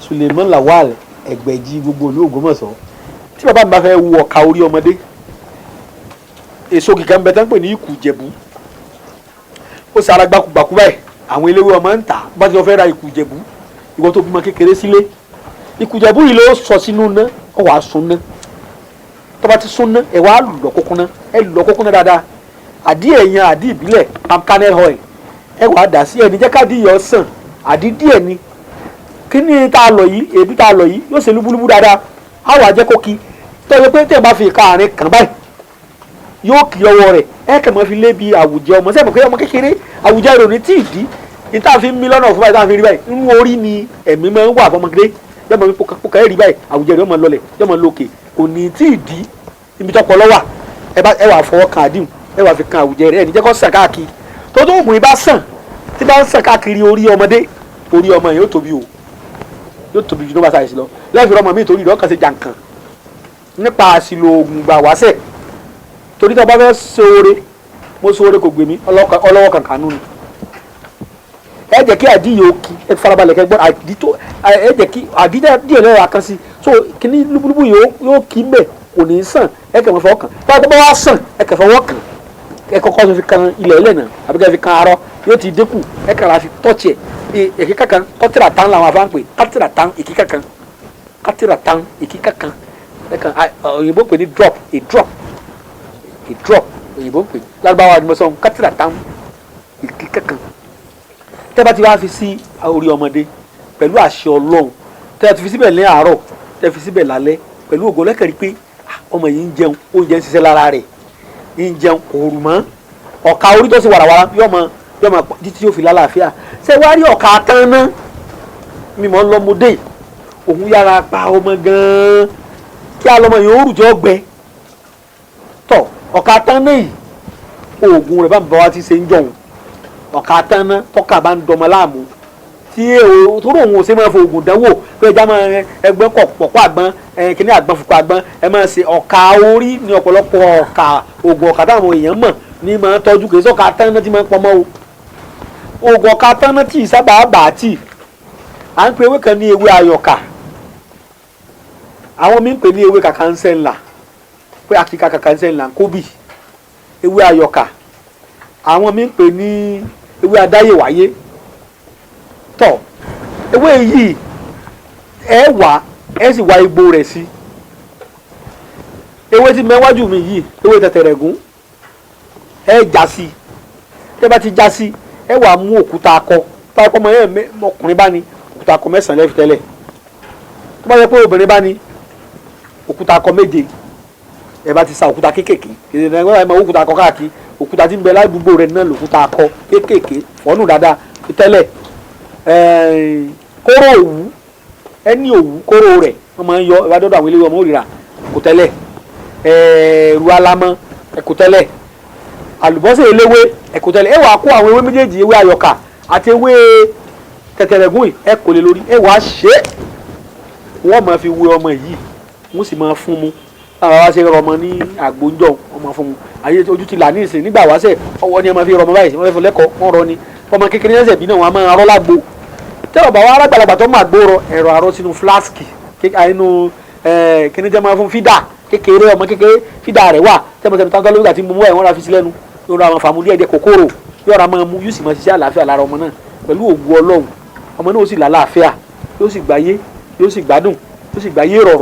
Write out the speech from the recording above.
Suleiman Lawal Ẹgbẹ̀jì gbogbo olú Ògbómọ̀ṣọ́ tí bàbá mi bá fẹ́ wu ọ̀ka orí ọmọdé èso kìkan bẹ tán pè ní ìkùjẹ̀bú ó sara gbàkúgbàkú báyìí àwọn eléwé ọmọ ń tà bá ti lọ fẹ́ ra ìkùjẹ̀bú ìwọ tó bímọ kékeré sílé ìkùjẹ̀bú yìí ló sọ sínú ná ọ wàá sun ná tó bá ti sun ná ẹ wàá lọ kókóná ẹ lọ kókóná dáadáa àdí ẹ̀yàn àdí ìbílẹ̀ palm kernel oil ẹ wàá dà sí ẹni jẹ́ ká dí yọ sàn àdí díẹ̀ ni kí ni tá a lọ yìí èébí tá a lọ yìí yóò ṣe lúbúlúbú dáadáa á wàá jẹ́ kó kí tọ́jú pé tẹ̀ bá fi ìka àárín kàn báyìí yóò kí ọwọ́ rẹ̀ ẹ kàn máa fi lé bi àwùjẹ ọmọ sẹ́mi pé ọmọ kékeré àwùjẹ rẹ̀ ò ní tí ì dí ní tá a fi ń mí lọ́nà fún báyìí tá a fi rí báyìí inú orí ni ẹ̀mí máa ń wà fọmọkékeré yọmọ mi pòkà ẹ̀ rí báyìí àwùjẹ rẹ̀ yọmọ lọlẹ̀ yọmọ lókè kò ní tí ì dí ibi tọpọ lọ́wà ẹ wà fọwọ́ kan àdìmù ẹ wà fi kan àwùjẹ rẹ̀ ẹ̀ ní jẹ́ kó sàn káàkiri tó tó ògùn ibà sàn tí bá ń sàn káàkiri orí ọmọdé orí ọmọ yẹn yóò tóbi o yóò tóbi ju nọ́mbà sáyẹ̀sì lọ lẹ́yìn ọmọ mi torí ìdọ́kàn ṣe jàǹkàn nípa àṣìlò oògùn gbà wáṣẹ̀ torí tí a bá fẹ́ ṣoore mo ṣoore kò gbé mi ọlọ́wọ́ kankanú ni ẹ jẹ́ kí àdí yóò kí ẹ farabalẹ̀ kẹ́ gbọ́ àdí tó ẹ jẹ́ kí àdí díẹ̀ lẹ́yìn àkàn sí so kíní lúbúlúbú yóò kí mbẹ̀ kò ní sàn ẹ kẹ́ mọ́ fọwọ́ kàn tí a bá wá sàn ẹ kẹ́ fọwọ́ kàn ẹ kọ́kọ́ fi kan ilẹ̀ ẹlẹ́nà àbí kẹ́ fi kan arọ yóò ti dínkù ẹ kẹ́ ra fi tọ́ọ̀tì ẹ̀ èkíkà kan kọ́tìrà tán làwọn afá ń pè kátìrà tán èkíkà kan kátìrà tán èkíkà kan ẹ kàn òyìnbó pè ní drop òyìnbó pè lárúbáwá ni mo sọ kátìrà tán èkíkà kan tẹ́ bá ti wá fi sí orí ọmọdé pẹ̀lú àṣẹ Ọlọ́run tẹ́ ti fi síbẹ̀ ní àárọ̀ tẹ́ fi síbẹ̀ lálẹ́ pẹ̀lú ògo lẹ́kẹ̀rí pé ọmọ yìí ń jẹun oúnjẹ ń ṣiṣẹ́ lára rẹ̀ ń jẹun òòrùn mọ́ ọ̀ka orí tó ṣe wàràwàrà yọmọ títí yóò fi lálàáfíà ṣé wá rí ọ̀ka tán ná mímọ́ lọ́mọdé òun yára pa ọmọ gan-an kí alọ́mọ yìí òórùn jọ gbẹ tọ̀ ọ̀ka tán náà yìí oògùn rẹ̀ bá ń bá wa ti ṣe ń jọ̀hún ọ̀ka tán ná tọ́ka bá ń dọmọ láàmú tí tó rò òun ò ṣe máa fọ oògùn dánwò pé ẹja máa ẹgbẹ́ pọ̀pọ̀ àgbọn kíní àgbọn fúnpọ̀ àgbọn ẹ máa ṣe ọ̀ka orí ní ọ̀pọ̀lọpọ̀ ọ̀ka oògùn ọ̀ka táwọn èèyàn mọ̀ ní máa tọ́jú kì í sọ̀ka tán náà ti máa ń pọmọ́ o oògùn ọ̀ka tán náà tì í sábà bà á tì à ń pe ewé kan ní ewé ayọ̀kà àwọn mi ń pè ní ewé kàkànṣẹ́ ńlá pé àkíkà kàkànṣẹ́ ńlá kóbì ewé ayọ̀kà àwọn mi ń pè ní ewé adáyèwáyé tọ̀ ewé yìí ẹ wá ẹ sì wá igbó rẹ̀ sí ewé tí mẹ́wájú mi yìí ewé tẹ̀tẹ̀rẹ̀gún ẹ já sí tẹ́ bá ti já sí ẹ wá mú òkúta akọ báyìí pọ́ mọ ẹ ọkùnrin bá ní òkúta akọ 9 lẹ́fi tẹ́lẹ̀ tó bá yẹ pé obìnrin bá ní òkúta akọ 7 ẹ bá ti sa òkúta kéékèèké kìí ṣe ẹ máa òkúta akọ káàkiri òkúta tí ń bẹ ládùúgbò rẹ náà lòkúta akọ kéékèèké fọ́nù dáadáa fi tẹ́lẹ̀ kóró òwú ẹni òwú kóró rẹ̀ wọ́n máa ń yọ ẹ bá dọ́dọ̀ àwọn eléwé ọmọ òrìrà kò tẹ́lẹ̀ ẹ̀rù alamọ ẹ̀kò tẹ́lẹ̀ àlùbọ́sẹ̀ eléwé ẹ̀kò tẹ́lẹ̀ ẹ wàá kó àwọn ewé méjèèjì ewé ayọ̀kà àti ewé tẹ̀tẹ̀rẹ̀gún yìí ẹ kò lè lórí ẹ wàá ṣe é wọ́n máa fi wé ọmọ yìí wọ́n sì máa fún mu láwọn wá ṣe rọmọ ní àgbóńjọ ọmọ fún mu ayé ojú ti là ní ìsìn nígbà wáṣẹ ọwọ́ ni ẹ máa fi rọmọ báyìí wọ́n fẹ́ fọ lẹ́kọ̀ọ́ wọ́n rọ ni ọmọ kékeré ẹsẹ̀ bí náà wọ́n á máa rọ́ lágbo tẹ́lọ̀ bá wà alágbàlagbà tó máa gbóòrò ẹ̀rọ àrọ́ sínú flaski inú kíní jẹ́ máa fún fídà kékeré ọmọ kékeré fídà rẹ̀ wà tẹ́mọ̀tẹ́mọ̀ táńtọ́ lórí àti mú ẹ̀ wọ́n ra fi sí lẹ́nu yóò ra àwọn fàmú díẹ̀ díẹ̀ kòkòrò yóò ra máa mú yóò sì máa ṣiṣẹ́ àlàáfíà lára ọmọ náà pẹ̀lú ògùn Ọlọ́run ọmọ náà ó sì lálàáfíà yóò sì gbáyé yóò sì gbádùn yóò sì gbáyé rọrùn.